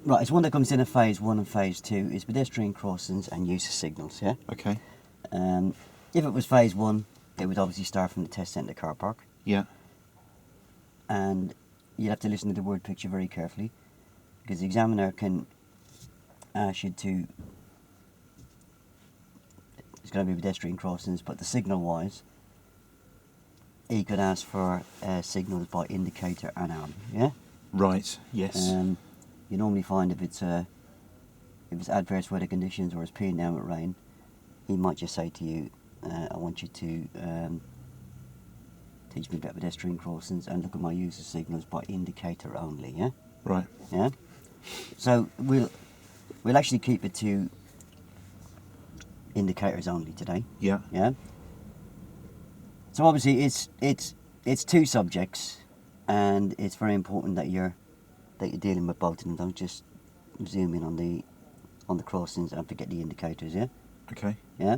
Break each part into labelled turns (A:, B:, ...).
A: Right, it's one that comes in a phase 1 and phase 2. Is pedestrian crossings and use of signals, yeah?
B: Okay.
A: If it was phase 1, it would obviously start from the test centre car park.
B: Yeah.
A: And you'd have to listen to the word picture very carefully, because the examiner can ask you to, it's going to be pedestrian crossings, but the signal wise, he could ask for signals by indicator and arm, yeah?
B: Right. Yes.
A: You normally find if it's adverse weather conditions or it's peeing down with rain, he might just say to you, I want you to teach me about pedestrian crossings and look at my use of signals by indicator only, yeah?
B: Right.
A: Yeah? So we'll actually keep it to indicators only today.
B: Yeah.
A: Yeah. So obviously it's 2 subjects, and it's very important that you're dealing with both of them. Don't just zoom in on the crossings and forget the indicators. Yeah.
B: Okay.
A: Yeah.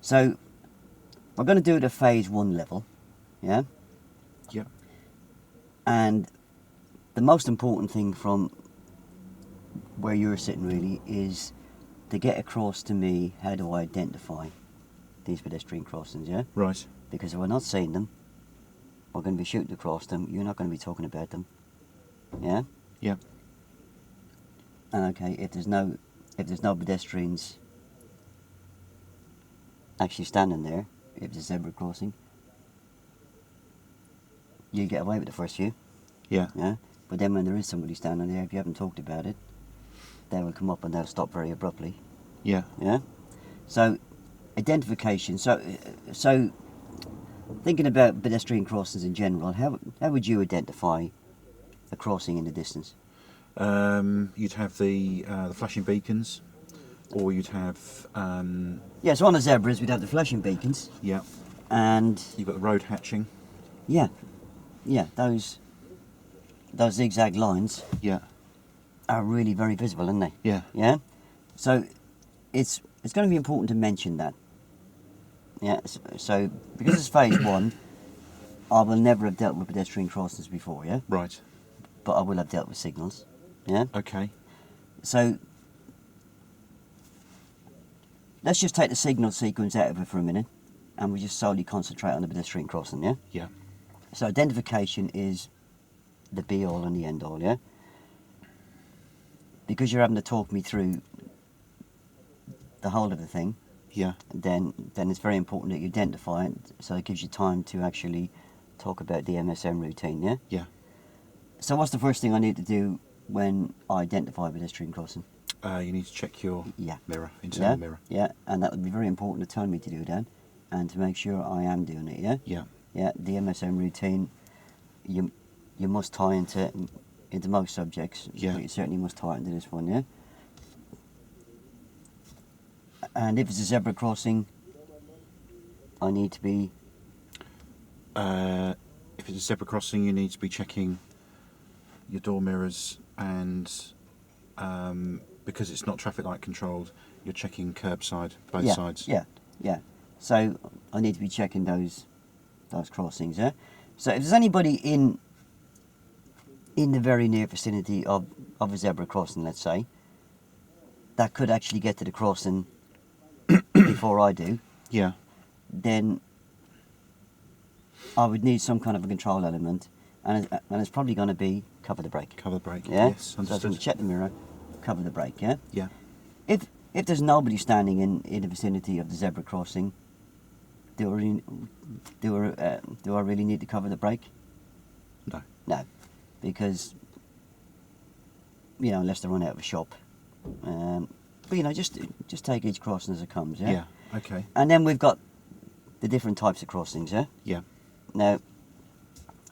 A: So we're going to do it at phase 1 level. Yeah.
B: Yep.
A: And the most important thing from where you're sitting really is to get across to me how do I identify these pedestrian crossings, yeah?
B: Right.
A: Because if we're not seeing them, we're going to be shooting across them, you're not going to be talking about them, yeah?
B: Yeah.
A: And okay, if there's no pedestrians actually standing there, if it's a zebra crossing, you get away with the first few,
B: Yeah.
A: yeah? But then when there is somebody standing there, if you haven't talked about it, they will come up and they'll stop very abruptly.
B: Yeah.
A: Yeah. So identification. So thinking about pedestrian crossings in general, how would you identify a crossing in the distance?
B: You'd have the flashing beacons, or you'd have
A: Yeah. So on the zebras, we'd have the flashing beacons,
B: yeah.
A: and
B: You've got the road hatching.
A: yeah, those zigzag lines
B: Yeah.
A: are really very visible, aren't they?
B: Yeah.
A: Yeah. So it's going to be important to mention that. Yeah. So because it's phase 1, I will never have dealt with pedestrian crossings before. Yeah.
B: Right.
A: But I will have dealt with signals. Yeah.
B: Okay.
A: So let's just take the signal sequence out of it for a minute, and we just solely concentrate on the pedestrian crossing. Yeah.
B: Yeah.
A: So identification is the be all and the end all. Yeah. Because you're having to talk me through the whole of the thing,
B: Yeah.
A: then it's very important that you identify it, so it gives you time to actually talk about the MSM routine, yeah?
B: Yeah.
A: So what's the first thing I need to do when I identify a pedestrian crossing?
B: You need to check your
A: Yeah.
B: mirror, internal
A: Yeah,
B: mirror.
A: yeah, and that would be very important to tell me to do that, and to make sure I am doing it, yeah?
B: Yeah.
A: Yeah, the MSM routine, you must tie into most subjects,
B: Yeah.
A: but you certainly must tie into this one, yeah? And if it's a zebra crossing, I need to be...
B: If it's a zebra crossing, you need to be checking your door mirrors, and because it's not traffic light controlled, you're checking curbside, both sides.
A: Yeah. So I need to be checking those crossings, yeah? So if there's anybody in the very near vicinity of a zebra crossing, let's say, that could actually get to the crossing before I do,
B: Yeah.
A: then I would need some kind of a control element, and it's probably going to be cover the brake.
B: Cover the brake.
A: Yeah?
B: Yes,
A: So I'm
B: understood.
A: going to check the mirror, cover the brake, yeah?
B: Yeah.
A: If there's nobody standing in the vicinity of the zebra crossing, do I really need to cover the brake?
B: No.
A: No, because unless they run out of a shop. But just take each crossing as it comes. Yeah.
B: Yeah. Okay.
A: And then we've got the different types of crossings. Yeah.
B: Yeah.
A: Now,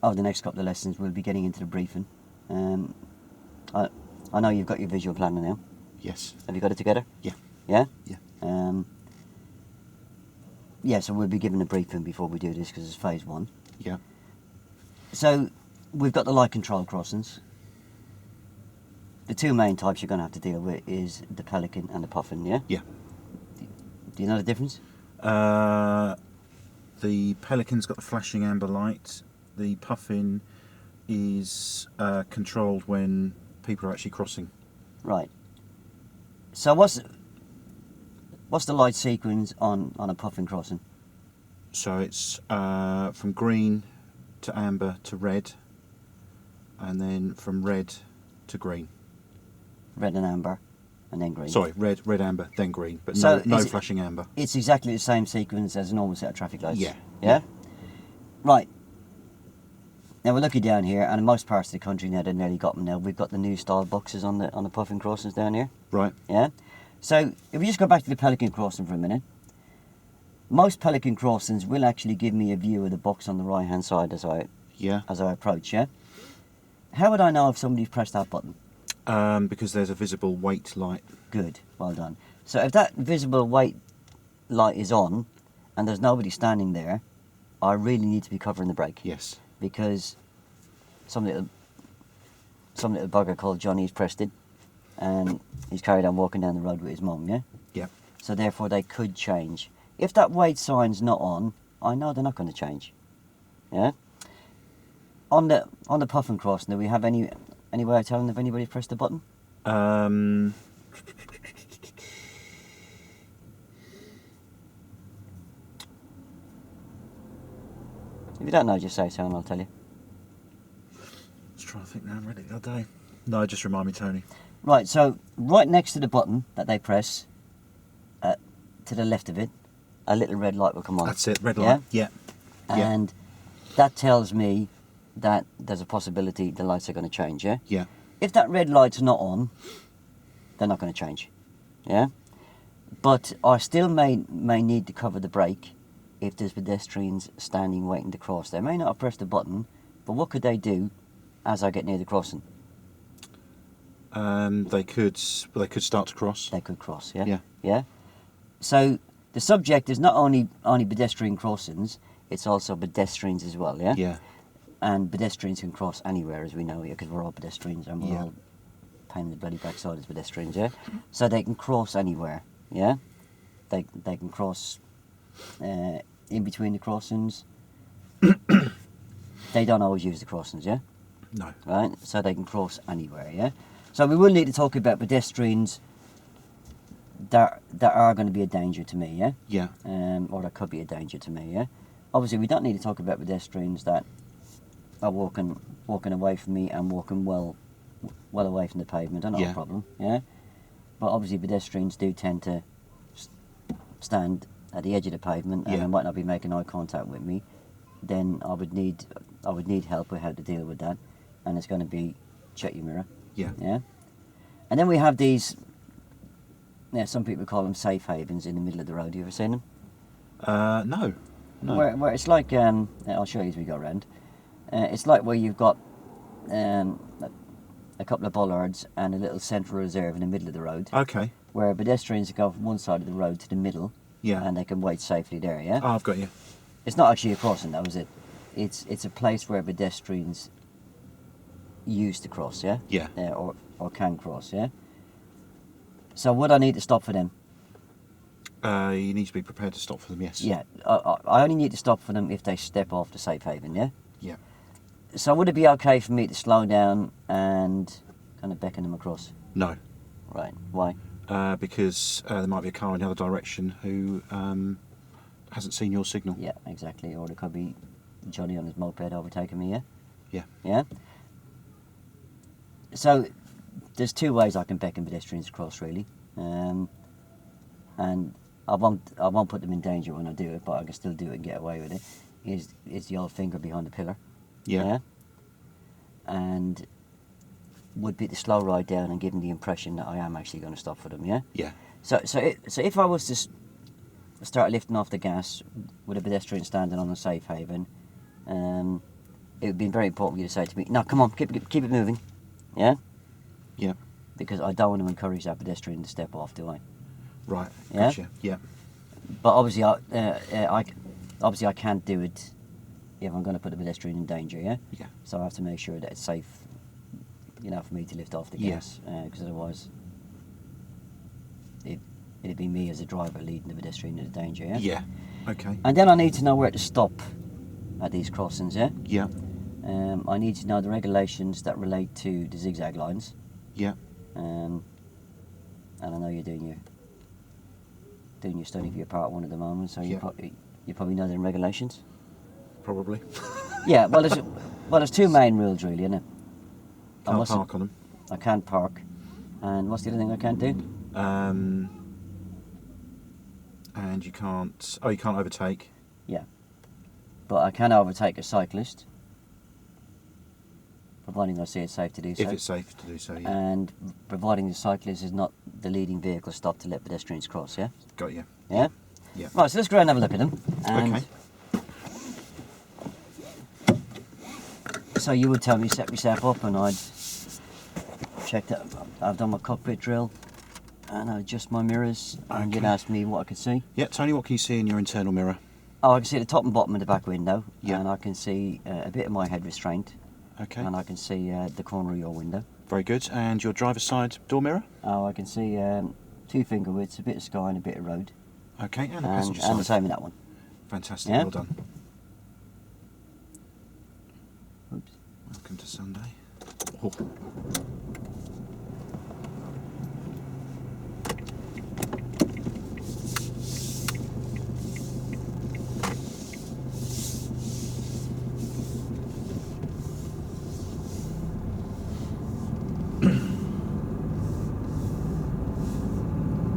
A: over the next couple of lessons, we'll be getting into the briefing. I know you've got your visual planner now.
B: Yes.
A: Have you got it together?
B: Yeah.
A: Yeah.
B: Yeah.
A: Yeah. So we'll be given a briefing before we do this because it's phase 1.
B: Yeah.
A: So we've got the light control crossings. The 2 main types you're going to have to deal with is the pelican and the puffin, yeah?
B: Yeah.
A: Do you know the difference?
B: The pelican's got the flashing amber light. The puffin is controlled when people are actually crossing.
A: Right. So what's the light sequence on a puffin crossing?
B: So it's from green to amber to red, and then from red to green.
A: Red and amber, and then green.
B: Sorry, red, amber, then green, but
A: So
B: no
A: is it-
B: flashing amber.
A: It's exactly the same sequence as a normal set of traffic lights.
B: Yeah.
A: Yeah? Right. Now we're looking down here, and in most parts of the country now, they've nearly got them now. We've got the new style boxes on the puffin crossings down here.
B: Right.
A: Yeah? So if we just go back to the pelican crossing for a minute, most pelican crossings will actually give me a view of the box on the right hand side as I
B: Yeah.
A: approach, yeah? How would I know if somebody's pressed that button?
B: Because there's a visible wait light.
A: Good, well done. So if that visible wait light is on and there's nobody standing there, I really need to be covering the brake.
B: Yes.
A: Because some little bugger called Johnny's pressed it and he's carried on walking down the road with his mum, yeah?
B: Yeah.
A: So therefore they could change. If that wait sign's not on, I know they're not going to change. Yeah? On the puffin crossing, do we have any way of telling if anybody's pressed the button? If you don't know, just say so and I'll tell you.
B: Let's try to think now. I'm ready the other day. No, just remind me, Tony.
A: Right, so right next to the button that they press, to the left of it, a little red light will come on.
B: That's it. Red light. Yeah. Yeah.
A: And that tells me that there's a possibility the lights are going to change, yeah?
B: Yeah.
A: If that red light's not on, they're not going to change, yeah? But I still may need to cover the brake if there's pedestrians standing waiting to cross. They may not have pressed the button, but what could they do as I get near the crossing?
B: They could start to cross.
A: They could cross, yeah?
B: Yeah.
A: Yeah? So the subject is not only pedestrian crossings, it's also pedestrians as well, yeah?
B: Yeah.
A: And pedestrians can cross anywhere, as we know here, because we're all pedestrians and we're
B: Yeah.
A: all pain in the bloody backside as pedestrians, yeah? So they can cross anywhere, yeah? They can cross in between the crossings. They don't always use the crossings, yeah?
B: No.
A: Right? So they can cross anywhere, yeah? So we will need to talk about pedestrians that are going to be a danger to me, yeah?
B: Yeah.
A: Or that could be a danger to me, yeah? Obviously, we don't need to talk about pedestrians that are walking away from me and walking well away from the pavement. Not
B: Yeah.
A: a problem, yeah? But obviously, pedestrians do tend to stand at the edge of the pavement and
B: Yeah.
A: they might not be making eye contact with me. Then I would need help with how to deal with that, and it's going to be check your mirror.
B: Yeah.
A: Yeah. And then we have these. Yeah, some people call them safe havens in the middle of the road. You ever seen them?
B: No. No.
A: Where it's like I'll show you as we go around. It's like where you've got a couple of bollards and a little central reserve in the middle of the road,
B: Okay.
A: where pedestrians go from one side of the road to the middle,
B: Yeah.
A: and they can wait safely there. Yeah.
B: Oh, I've got you.
A: It's not actually a crossing, that was it. It's a place where pedestrians use to cross, yeah?
B: Yeah.
A: Or can cross, yeah? So would I need to stop for them?
B: You need to be prepared to stop for them. Yes.
A: Yeah. I only need to stop for them if they step off the safe haven, yeah?
B: Yeah.
A: So would it be okay for me to slow down and kind of beckon them across?
B: No.
A: Right. Why?
B: Because there might be a car in the other direction who hasn't seen your signal.
A: Yeah, exactly. Or there could be Johnny on his moped overtaking me, yeah?
B: Yeah.
A: Yeah? So there's two ways I can beckon pedestrians across, really. And I won't put them in danger when I do it, but I can still do it and get away with it. Is the old finger behind the pillar.
B: Yeah.
A: And would be to slow ride down and give them the impression that I am actually going to stop for them, yeah?
B: Yeah.
A: So if I was to start lifting off the gas with a pedestrian standing on a safe haven, it would be very important for you to say to me, no, come on, keep it moving, yeah?
B: Yeah.
A: Because I don't want to encourage that pedestrian to step off, do I?
B: Right.
A: Yeah?
B: Gotcha. Yeah.
A: But obviously, I can't do it if I'm going to put the pedestrian in danger, yeah?
B: Yeah.
A: So I have to make sure that it's safe, for me to lift off the
B: Yeah.
A: gas, because otherwise it'd be me as a driver leading the pedestrian into danger, yeah?
B: Yeah. Okay.
A: And then I need to know where to stop at these crossings, yeah?
B: Yeah.
A: I need to know the regulations that relate to the zigzag lines.
B: Yeah.
A: and I know you're doing your study for your Part 1 at the moment, so
B: Yeah.
A: you probably know the regulations.
B: Probably.
A: Yeah, well, there's two main rules really, isn't it?
B: Can't park on them.
A: I can't park, and what's the other thing I can't do?
B: And you can't. Oh, you can't overtake.
A: Yeah, but I can overtake a cyclist, providing I see it's safe to do so.
B: If it's safe to do so, yeah.
A: And providing the cyclist is not the leading vehicle stopped to let pedestrians cross. Yeah.
B: Got you.
A: Yeah.
B: Yeah.
A: Right, so let's go around and have a look at them. And
B: Okay.
A: so you would tell me set myself up, and I'd check that. I've done my cockpit drill, and I'd adjust my mirrors, and you'd
B: Okay.
A: ask me what I could see.
B: Yeah, Tony, what can you see in your internal mirror?
A: Oh, I can see the top and bottom of the back window,
B: Yeah.
A: and I can see a bit of my head restraint,
B: Okay.
A: and I can see the corner of your window.
B: Very good. And your driver's side door mirror?
A: Oh, I can see 2 finger widths, a bit of sky and a bit of road,
B: Okay. And the
A: and
B: passenger
A: the
B: side.
A: same in that one.
B: Fantastic.
A: Yeah.
B: Well done.
A: Oops.
B: Welcome to Sunday. Oh.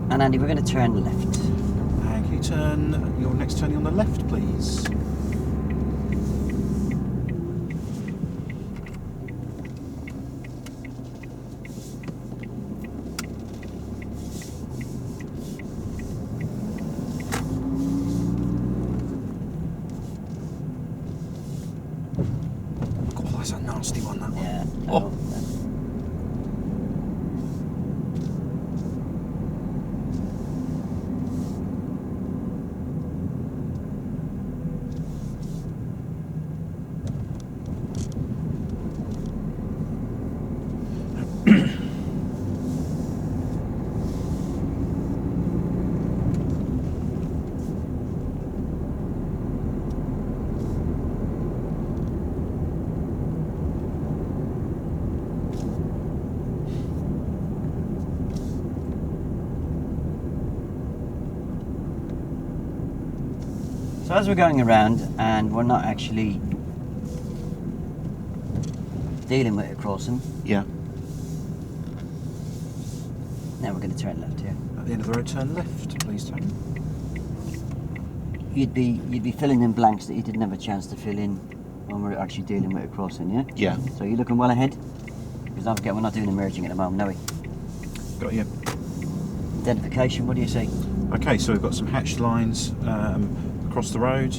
A: And Andy, we're going to turn left.
B: And can you turn your next turning on the left, please? God, that's a nasty one, that one.
A: Yeah.
B: Oh.
A: So as we're going around and we're not actually dealing with a crossing,
B: Yeah.
A: now we're going to turn left here.
B: At the end of the road, turn left, please, Tony.
A: You'd be filling in blanks that you didn't have a chance to fill in when we're actually dealing with a crossing, yeah?
B: Yeah.
A: So you're looking well ahead? Because don't forget we're not doing the merging at the moment, are we?
B: Got you.
A: Identification, what do you see?
B: Okay, so we've got some hatched lines across the road,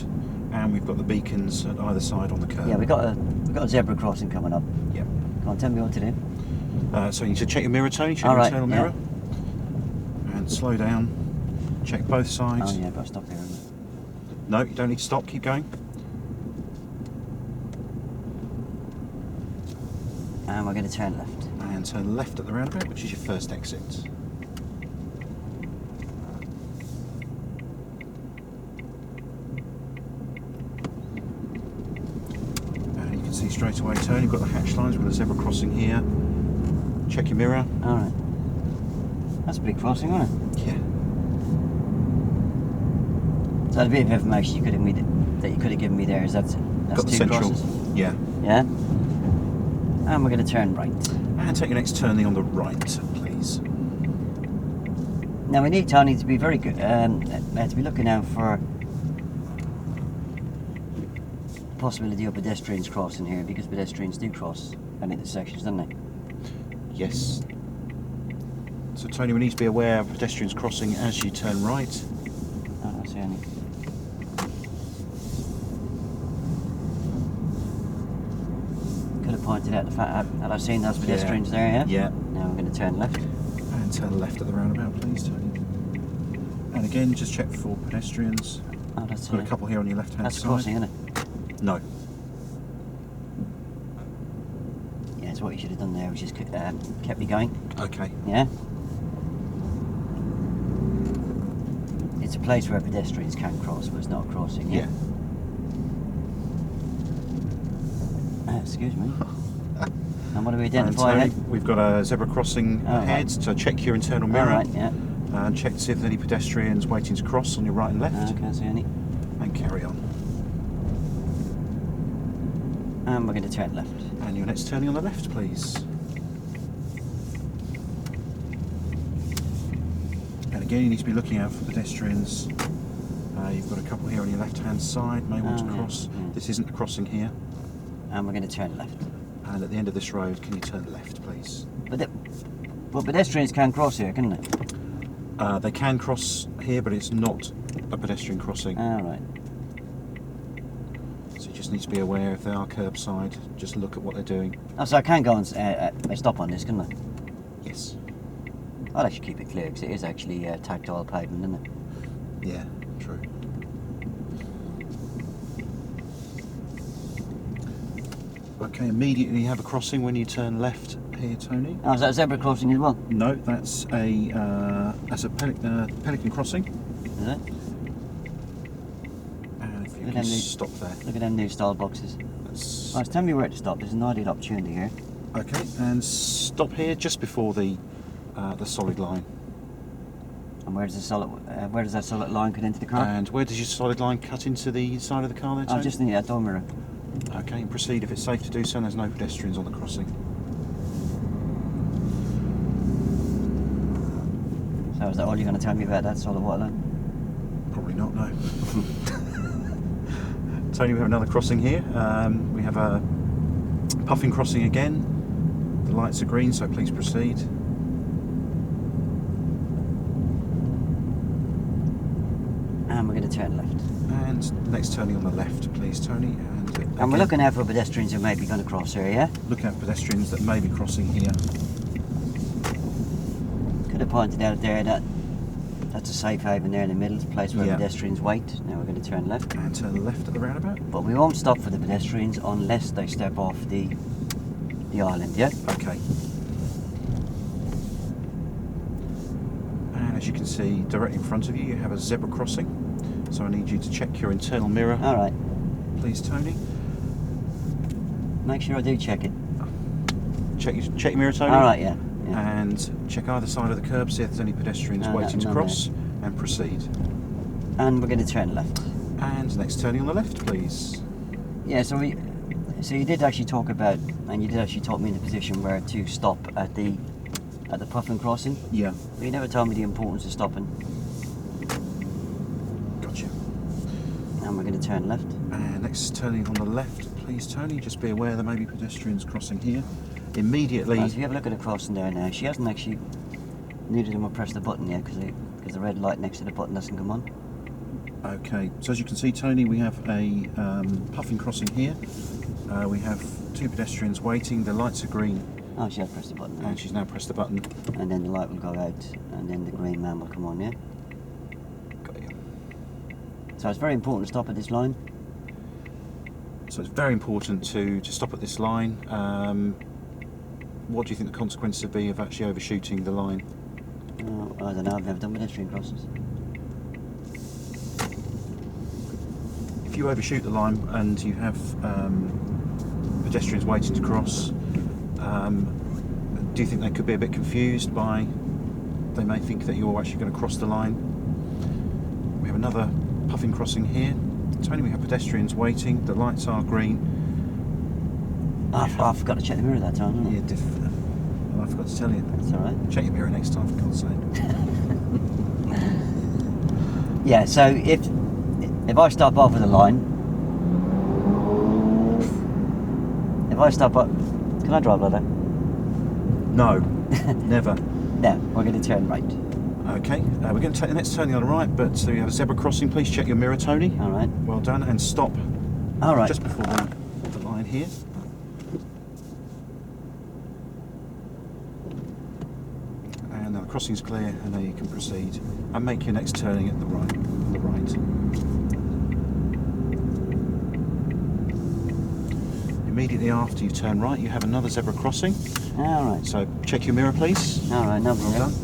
B: and we've got the beacons at either side on the curb.
A: Yeah, we've got a zebra crossing coming up.
B: Yeah.
A: Come on, tell me what to do.
B: So you need to check your mirror, Tony. Check
A: All
B: your
A: right,
B: internal
A: yeah.
B: mirror, and slow down. Check both sides.
A: Oh yeah, I've got to stop here. haven't
B: No, you don't need to stop. Keep going.
A: I? And we're going to turn left.
B: And turn left at the roundabout, which is your first exit. And you can see straight away, turn. You've got the hatch lines. We've got a zebra crossing here. Check your mirror.
A: All right. That's a big crossing, isn't it?
B: Yeah.
A: So a bit of information you could have that you could have given me there is that's
B: Got the
A: 2
B: central.
A: crosses.
B: Yeah.
A: Yeah. And we're going to turn right.
B: And take your next turning on the right, please.
A: Now we need Tony to be very good. To be looking out for possibility of pedestrians crossing here because pedestrians do cross at intersections, don't they?
B: Yes. So Tony, we need to be aware of pedestrians crossing as you turn right.
A: I don't see any. Could have pointed out the fact that I've seen those pedestrians there, yeah?
B: Yeah.
A: Now we're going to turn left.
B: And turn left at the roundabout, please, Tony. And again, just check for pedestrians.
A: Oh, that's
B: Got a couple here on your left-hand
A: That's
B: side.
A: crossing, isn't it?
B: No.
A: Yeah, it's what you should have done there, which is kept me going.
B: Okay.
A: Yeah? It's a place where pedestrians can cross, but it's not a crossing, yeah?
B: Yeah.
A: Excuse me. And what do we
B: And
A: identify
B: Tony,
A: then?
B: we've got a zebra crossing ahead, so check your internal mirror.
A: Alright, yeah.
B: And check to see if there's any pedestrians waiting to cross on your right and left.
A: Can't see any.
B: And carry on.
A: And we're going to turn left.
B: And your next turning on the left, please. And again, you need to be looking out for pedestrians. You've got a couple here on your left-hand side, may want to cross.
A: Yeah.
B: This isn't a crossing here.
A: And we're going to turn left.
B: And at the end of this road, can you turn left, please?
A: But pedestrians can cross here, can they?
B: They can cross here, but it's not a pedestrian crossing.
A: Alright.
B: So you just need to be aware if they are curbside, just look at what they're doing.
A: Oh, so I can go and stop on this, can I?
B: Yes.
A: I'll actually keep it clear because it is actually tactile pavement, isn't it?
B: Yeah, true. Okay, immediately you have a crossing when you turn left here, Tony.
A: Oh, is that a zebra crossing as well?
B: No, that's a pelican crossing.
A: Is it?
B: And if you
A: Look
B: can
A: at them
B: stop there.
A: Look at them new style boxes.
B: That's,
A: Right, tell me where to stop. There's an ideal opportunity here.
B: okay, and stop here just before the solid line.
A: And where does that solid line cut into the car?
B: And where does your solid line cut into the side of the car there, Tony?
A: Oh, just in that door mirror.
B: Okay, and proceed if it's safe to do so and there's no pedestrians on the crossing.
A: So is that all you're going to tell me about that solid white line?
B: Probably not, no. Tony, we have another crossing here. We have a puffing crossing again. The lights are green, so please proceed.
A: And we're going to turn left.
B: And next turning on the left, please, Tony.
A: And we're looking out for pedestrians who may be going to cross here, yeah?
B: Looking at pedestrians that may be crossing here.
A: Could have pointed out there that that's a safe haven there in the middle, it's a place where
B: Yeah.
A: pedestrians wait. Now we're going to turn left.
B: And turn left at the roundabout.
A: But we won't stop for the pedestrians unless they step off the island, yeah?
B: Okay. And as you can see, directly in front of you, you have a zebra crossing. So I need you to check your internal mirror.
A: Alright.
B: Please, Tony.
A: Make sure I do check it.
B: Check your mirror, Tony.
A: Alright, yeah.
B: And check either side of the curb, see if there's any pedestrians waiting to cross, and proceed.
A: And we're going to turn left.
B: And next turning on the left, please.
A: Yeah, so you did actually talk about, and you did actually talk me in the position where to stop at the puffin crossing.
B: Yeah.
A: But you never told me the importance of stopping.
B: Gotcha.
A: And we're going to turn left.
B: And next turning on the left, please, Tony. Just be aware there may be pedestrians crossing here. Immediately.
A: Right, so if you have a look at the crossing there now, she hasn't actually, neither of them will press the button yet because the red light next to the button doesn't come on.
B: Okay, so as you can see, Tony, we have a puffing crossing here. We have two pedestrians waiting. The lights are green.
A: Oh, she has pressed the button now.
B: And she's now pressed the button.
A: And then the light will go out, and then the green man will come on, yeah?
B: Got you.
A: So it's very important to stop at this line.
B: So it's very important to stop at this line. What do you think the consequences would be of actually overshooting the line?
A: Oh, I don't know, I've never done pedestrian crosses.
B: If you overshoot the line and you have pedestrians waiting to cross, do you think they could be a bit confused by, they may think that you're actually going to cross the line? We have another puffing crossing here. Tony, we have pedestrians waiting, the lights are green.
A: I forgot to check the mirror that time, didn't I?
B: You did. Well, I forgot to tell you.
A: That's alright.
B: Check your mirror next time, for God's sake.
A: Yeah, so if I stop over the line, if I stop up, can I drive like that?
B: No, never.
A: No, we're going to turn right.
B: Okay, we're going to take the next turning on the right, but so you have a zebra crossing. Please check your mirror, Tony.
A: All right.
B: Well done, and stop.
A: All right.
B: Just before the line here. And now the crossing's clear, and now you can proceed. And make your next turning at the right. Immediately after you turn right, you have another zebra crossing.
A: All right.
B: So check your mirror, please.
A: All right, no problem.
B: Well done.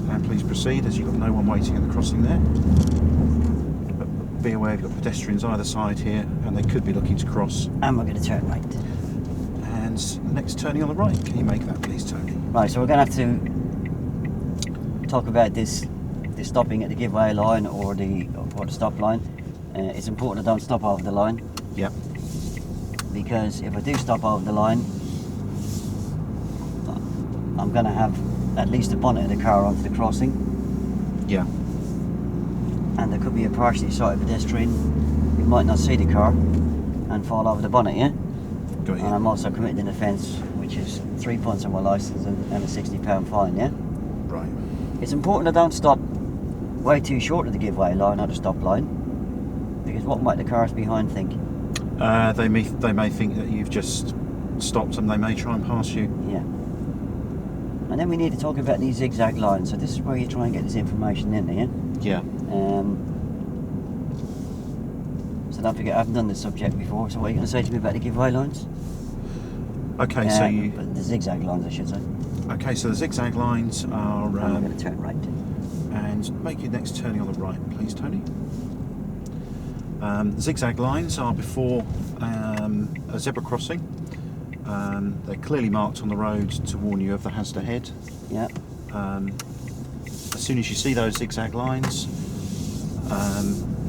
B: And please proceed, as you've got no one waiting at the crossing there. But be aware you've got pedestrians either side here, and they could be looking to cross.
A: And we're going to turn right.
B: And next turning on the right. Can you make that, please, Tony?
A: Right, so we're going to have to talk about this stopping at the giveaway line or the stop line. It's important I don't stop over the line.
B: Yep.
A: Because if I do stop over the line, I'm going to have at least the bonnet of the car onto the crossing.
B: Yeah.
A: And there could be a partially sighted pedestrian who might not see the car and fall over the bonnet, yeah?
B: Got you.
A: And I'm also committing an offence, which is 3 points on my licence and a £60 fine, yeah?
B: Right.
A: It's important I don't stop way too short of the giveaway line or the stop line, because what might the cars behind think?
B: They may think that you've just stopped and they may try and pass you.
A: Yeah. And then we need to talk about these zigzag lines. So this is where you try and get this information in there.
B: Yeah.
A: So don't forget, I haven't done this subject before. So what are you going to say to me about the giveaway lines?
B: Okay, so you.
A: The zigzag lines, I should say.
B: Okay, so the zigzag lines are.
A: And I'm going to turn right.
B: And make your next turning on the right, please, Tony. The zigzag lines are before a zebra crossing. They're clearly marked on the road to warn you of the hazard ahead.
A: Yeah.
B: As soon as you see those zigzag lines,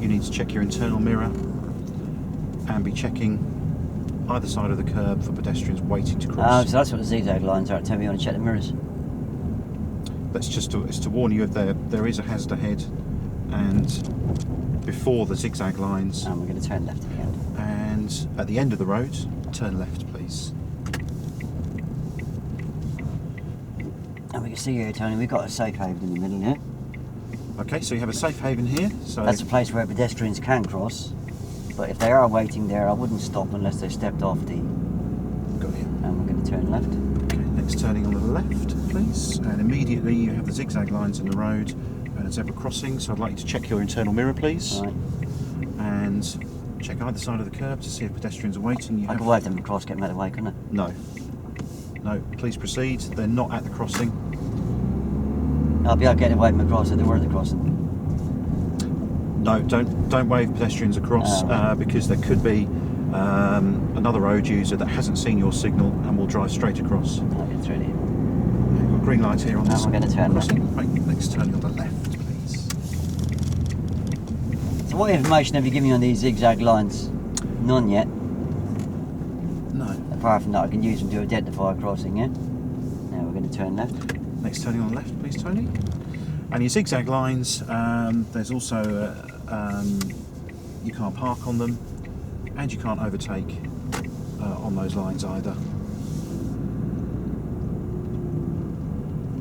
B: you need to check your internal mirror and be checking either side of the curb for pedestrians waiting to cross.
A: So that's what the zigzag lines are. Tell me you want to check the mirrors.
B: That's just it's to warn you if there is a hazard ahead, and before the zigzag lines.
A: And we're going to turn left again.
B: And at the end of the road, turn left, please.
A: And we can see here, Tony, we've got a safe haven in the middle here.
B: Okay, so you have a safe haven here. So
A: That's a place where pedestrians can cross. But if they are waiting there, I wouldn't stop unless they stepped off the...
B: Got you.
A: And we're going to turn left.
B: Okay, next turning on the left, please. And immediately you have the zigzag lines in the road and a zebra crossing. So I'd like you to check your internal mirror, please.
A: Right.
B: And check either side of the curb to see if pedestrians are waiting.
A: I could wave them across, get them out of the way, couldn't I?
B: No. No, please proceed. They're not at the crossing.
A: I'll be able to get away from across if they were at the crossing.
B: No, don't wave pedestrians across because there could be another road user that hasn't seen your signal and will drive straight across.
A: I'll get through here.
B: We've got a green light here on this.
A: We're going to turn left.
B: Make next turning on the left, please.
A: So what information have you given me on these zigzag lines? None yet.
B: No.
A: Apart from that, I can use them to identify a crossing, yeah? Now we're going to turn left.
B: Next turning on the left, please, Tony. And your zigzag lines, there's also you can't park on them, and you can't overtake on those lines either.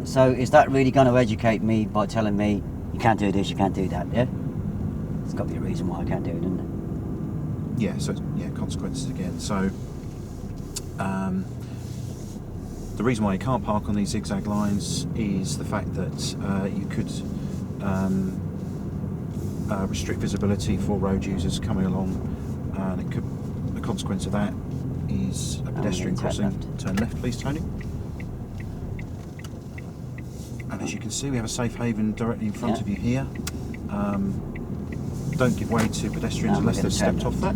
A: So is that really going to educate me by telling me you can't do this, you can't do that, yeah? There's got to be a reason why I can't do it, isn't there?
B: Yeah, so yeah, consequences again. So the reason why you can't park on these zigzag lines is the fact that you could restrict visibility for road users coming along, and it could, the consequence of that is a pedestrian crossing. Turn left, please, Tony. And as you can see, we have a safe haven directly in front of you here. Don't give way to pedestrians unless they've stepped off that.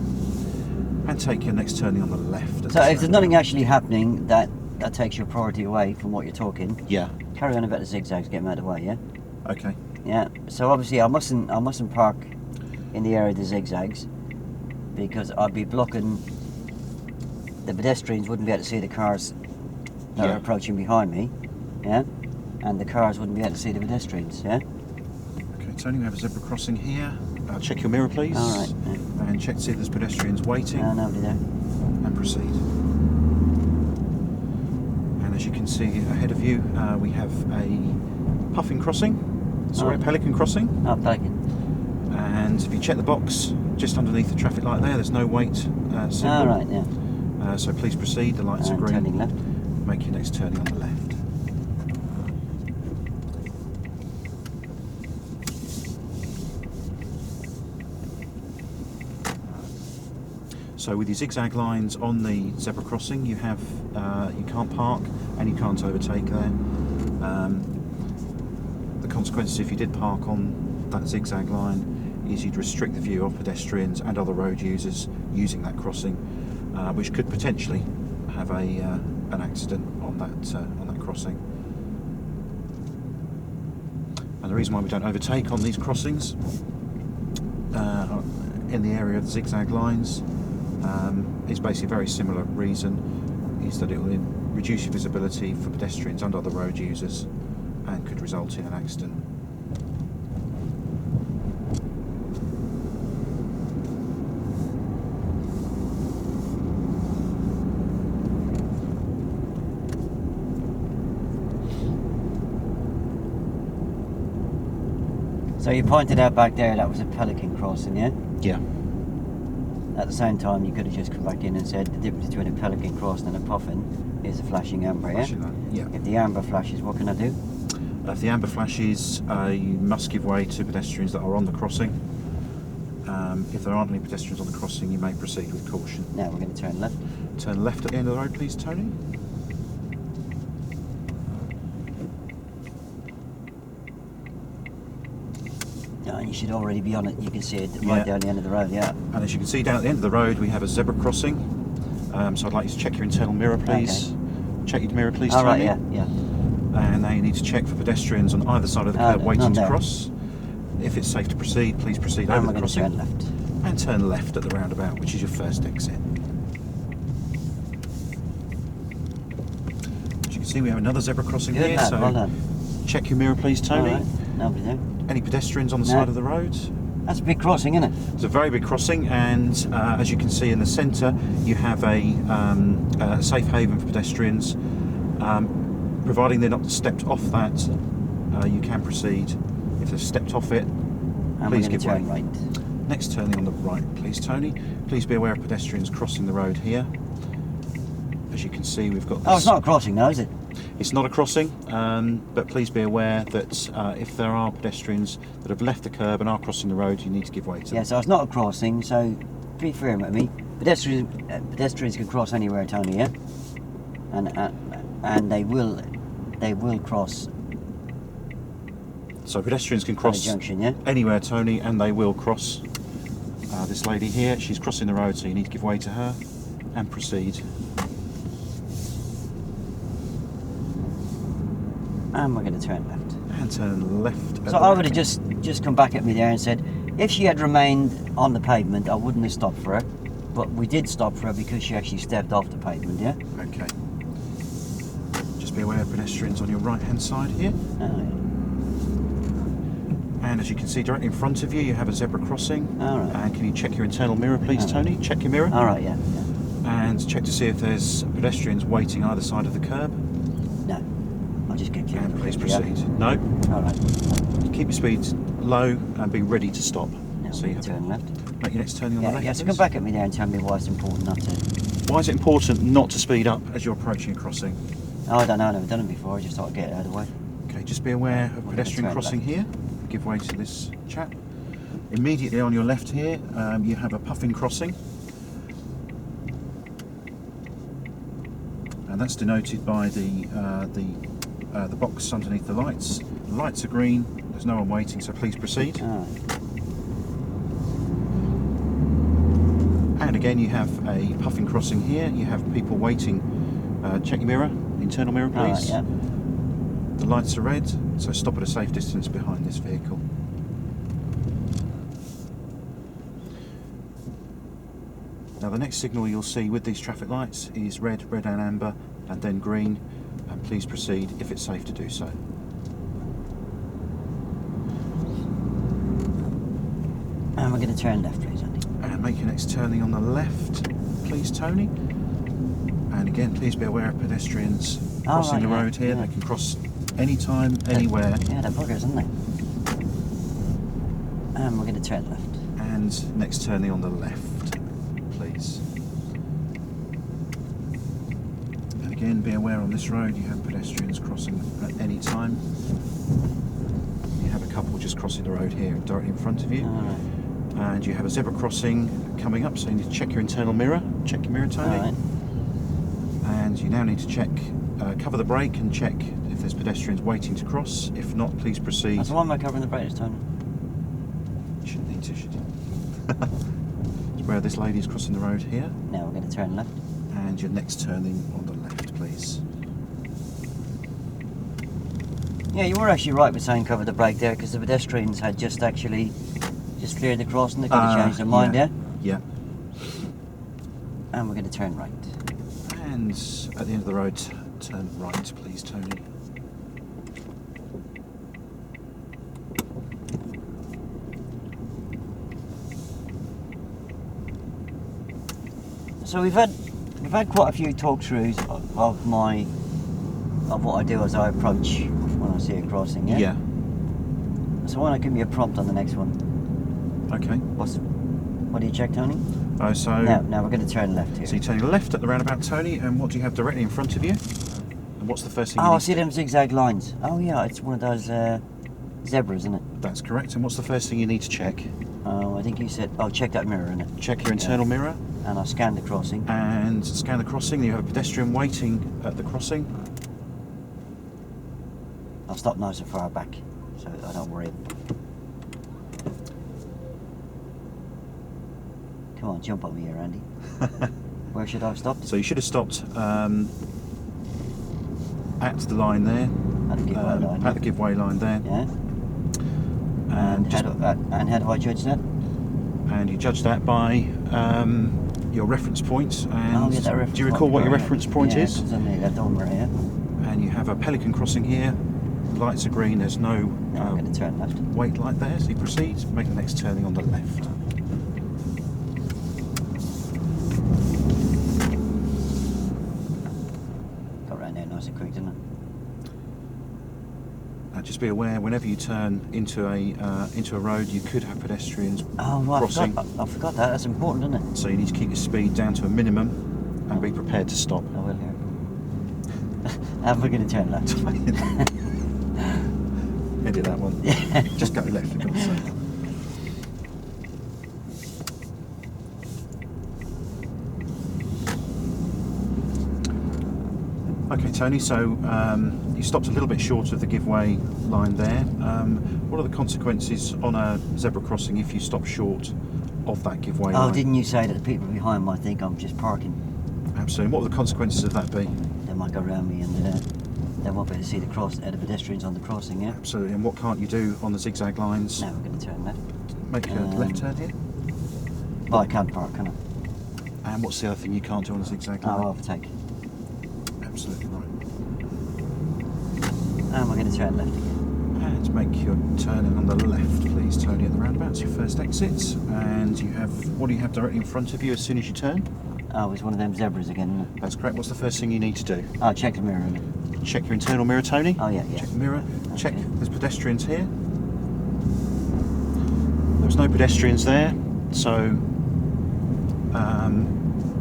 B: And take your next turning on the left.
A: So if there's nothing actually happening that takes your priority away from what you're talking,
B: yeah,
A: carry on about the zigzags, get them out of the way, yeah?
B: Okay.
A: Yeah, so obviously I mustn't park in the area of the zigzags because I'd be blocking, the pedestrians wouldn't be able to see the cars that are approaching behind me, yeah? And the cars wouldn't be able to see the pedestrians, yeah?
B: Okay, Tony, we have a zebra crossing here. Check your mirror, please.
A: All right. Yeah.
B: And check to see if there's pedestrians waiting.
A: No, nobody there.
B: And proceed. And as you can see ahead of you, we have a puffin crossing. Sorry, a pelican crossing.
A: Oh, pelican.
B: And if you check the box just underneath the traffic light there's no wait symbol.
A: All right, yeah.
B: So please proceed. The lights are green.
A: Turning left.
B: Make your next turning on the left. So with your zigzag lines on the zebra crossing, you have you can't park and you can't overtake there. The consequences if you did park on that zigzag line is you'd restrict the view of pedestrians and other road users using that crossing, which could potentially have an accident on that crossing. And the reason why we don't overtake on these crossings in the area of the zigzag lines is basically a very similar reason, is that it will reduce your visibility for pedestrians and other road users and could result in an accident.
A: So you pointed out back there that was a pelican crossing, yeah?
B: Yeah.
A: At the same time, you could have just come back in and said the difference between a pelican crossing and a puffin is a flashing amber, yeah?
B: Flashing light, yeah.
A: If the amber flashes, what can I do?
B: If the amber flashes, you must give way to pedestrians that are on the crossing. If there aren't any pedestrians on the crossing, you may proceed with caution.
A: Now we're going to turn left.
B: Turn left at the end of the road, please, Tony.
A: Oh, and you should already be on it. You can see it right down the end of the road, yeah.
B: And as you can see down at the end of the road, we have a zebra crossing. So I'd like you to check your internal mirror, please.
A: Okay.
B: Check your mirror, please,
A: All
B: Tony.
A: right, yeah.
B: And now you need to check for pedestrians on either side of the curb waiting
A: none
B: to
A: there.
B: cross. If it's safe to proceed, please proceed
A: And
B: over
A: we're
B: the
A: going to
B: crossing.
A: turn left.
B: And turn left at the roundabout, which is your first exit. As you can see, we have another zebra crossing
A: Good
B: here.
A: lad,
B: So
A: well done.
B: check your mirror, please, Tony.
A: All right. Nobody there.
B: Any pedestrians on the
A: No.
B: side of the road?
A: That's a big crossing, isn't it?
B: It's a very big crossing, and as you can see in the centre, you have a safe haven for pedestrians. Providing they're not stepped off that, you can proceed. If they've stepped off it,
A: And
B: please
A: we're going
B: give
A: to
B: way.
A: turn right.
B: Next turning on the right, please, Tony. Please be aware of pedestrians crossing the road here. As you can see, we've got this.
A: Oh, it's not a crossing now, is it?
B: It's not a crossing, but please be aware that if there are pedestrians that have left the curb and are crossing the road, you need to give way to them.
A: Yeah, so it's not a crossing, so be fair with me. Pedestrians can cross anywhere, Tony, yeah? And they will cross
B: So pedestrians can
A: at a
B: cross
A: junction, yeah?
B: anywhere, Tony, and they will cross. This lady here, she's crossing the road, so you need to give way to her and proceed.
A: And we're going to turn left.
B: And turn left. at
A: So
B: the
A: I would have
B: roundabout.
A: just come back at me there and said, if she had remained on the pavement, I wouldn't have stopped for her. But we did stop for her because she actually stepped off the pavement, yeah?
B: Okay. Just be aware of pedestrians on your right-hand side here. And as you can see directly in front of you, you have a zebra crossing.
A: All right.
B: And can you check your internal mirror, please,
A: All right.
B: Tony? Check your mirror.
A: All right, yeah.
B: And check to see if there's pedestrians waiting either side of the curb.
A: No, I'll just get clear.
B: And
A: of the
B: please
A: road, yeah?
B: proceed. No.
A: All right.
B: Keep your speed low and be ready to stop.
A: Now
B: So
A: we
B: you
A: can
B: have
A: turn left.
B: make your next turning on the
A: Yeah,
B: left.
A: yeah, so
B: please.
A: come back at me there and tell me why it's important not to.
B: Why is it important not to speed up as you're approaching a crossing?
A: Oh, I don't know, I've never done it before, I just thought I'd get it out of the way.
B: Okay, just be aware of
A: We're gonna
B: pedestrian
A: turn
B: crossing
A: left.
B: here. Give way to this chap. Immediately on your left here, you have a puffin crossing. And that's denoted by the box underneath the lights. The lights are green, there's no one waiting, so please proceed.
A: All right.
B: And again, you have a puffin crossing here. You have people waiting. Check your mirror, internal mirror,
A: All right,
B: please.
A: yeah.
B: The lights are red, so stop at a safe distance behind this vehicle. Now the next signal you'll see with these traffic lights is red, red and amber, and then green, and please proceed if it's safe to do so.
A: And we're going to turn left, please, Andy.
B: And make your next turning on the left, please, Tony. And again, please be aware of pedestrians crossing
A: right,
B: the
A: yeah,
B: road here.
A: yeah.
B: They can cross anytime, anywhere.
A: Yeah, they're buggers, aren't they? And we're going to turn left.
B: And next turning on the left, please. And again, be aware on this road you have pedestrians crossing at any time. You have a couple just crossing the road here directly in front of you.
A: All right.
B: And you have a zebra crossing coming up, so you need to check your internal mirror. Check your mirror, Tony.
A: All right.
B: And you now need to check, cover the brake and check if there's pedestrians waiting to cross. If not, please proceed.
A: So why am I covering the brake this time?
B: You shouldn't need to, should you? It's where this lady is crossing the road here.
A: Now we're going to turn left.
B: And And your next turning on the left, please.
A: Yeah, you were actually right with saying cover the brake there, because the pedestrians had just cleared the crossing. They could have changed their mind there.
B: Yeah.
A: And we're going to turn right.
B: And at the end of the road, turn right, please, Tony.
A: So we've had quite a few talk-throughs of what I do as I approach when I see a crossing. Yeah.
B: Yeah.
A: So why not give me a prompt on the next one?
B: Okay.
A: What do you check, Tony?
B: So
A: now we're going to turn left here.
B: So you're turning left at the roundabout, Tony, and what do you have directly in front of you? And what's the first thing you
A: Oh,
B: need
A: I see
B: to
A: them zigzag lines. Oh yeah, it's one of those zebras, isn't it?
B: That's correct. And what's the first thing you need to check?
A: Oh, I think you said, check that mirror, innit?
B: Check your internal mirror.
A: And I'll scan the crossing.
B: And scan the crossing. You have a pedestrian waiting at the crossing.
A: I'll stop nice and far back, so I don't worry. Come on, jump on me here, Andy. Where should I have stopped?
B: So you should have stopped at the line there.
A: At the giveaway line.
B: At the giveaway line there.
A: Yeah. And how do I judge that?
B: And you judge that by your reference point. And
A: that reference
B: do you recall what your reference point is?
A: It's on the left over here.
B: And you have a pelican crossing here. The lights are green. There's no
A: Now I'm going to turn left.
B: wait light there. So you proceed. Make the next turning on the left.
A: Got round there nice and quick, didn't it?
B: Now just be aware, whenever you turn into a road, you could have pedestrians
A: Oh, right,
B: crossing.
A: I forgot that. That's important, isn't it?
B: So you need to keep your speed down to a minimum and be prepared to stop.
A: I will here. And we're going to turn left.
B: Edit that one. Just go left, for God's sake. Okay, Tony, so you stopped a little bit short of the giveaway line there. What are the consequences on a zebra crossing if you stop short of that giveaway line?
A: Oh, didn't you say that the people behind might think I'm just parking?
B: Absolutely. What would the consequences of that be?
A: They might go around me and they won't be able to see the pedestrians on the crossing, yeah?
B: Absolutely. And what can't you do on the zigzag lines?
A: Now we're going to turn left.
B: Make a left turn here.
A: Well, I can't park, can I?
B: And what's the other thing you can't do on a zigzag line?
A: I'll overtake.
B: Absolutely right.
A: And we're going to turn left again.
B: And make your turning on the left, please, Tony, at the roundabout. It's your first exit. And you have, what do you have directly in front of you as soon as you turn?
A: Oh, it's one of them zebras again, isn't it?
B: That's correct. What's the first thing you need to do?
A: Oh, check the mirror, innit?
B: Check your internal mirror, Tony.
A: Oh, yeah.
B: Check the mirror.
A: Okay.
B: Check there's pedestrians here. There's no pedestrians there, so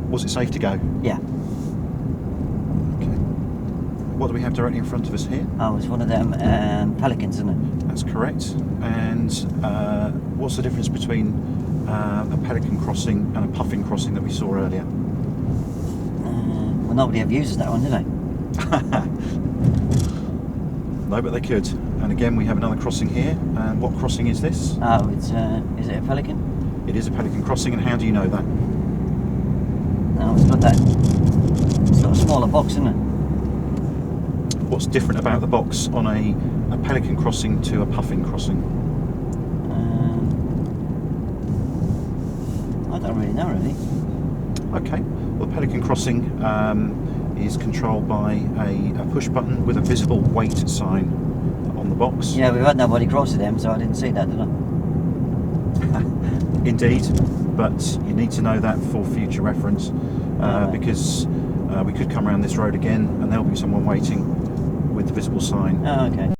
B: was it safe to go?
A: Yeah.
B: Okay. What do we have directly in front of us here?
A: Oh, it's one of them pelicans, isn't it?
B: That's correct. And what's the difference between a pelican crossing and a puffin crossing that we saw earlier?
A: Well, nobody ever uses that one, do they?
B: No, but they could. And again, we have another crossing here. And what crossing is this?
A: Oh, it's is it a pelican?
B: It is a pelican crossing, and how do you know that?
A: No, it's got that. It's got a smaller box, isn't it?
B: What's different about the box on a pelican crossing to a puffin crossing?
A: I don't really know, really.
B: Okay. Well, the pelican crossing is controlled by a push button with a visible wait sign on the box.
A: Yeah, we've had nobody cross them, so I didn't see that, did I?
B: Indeed, but you need to know that for future reference because we could come around this road again and there'll be someone waiting with the visible sign.
A: Oh, okay.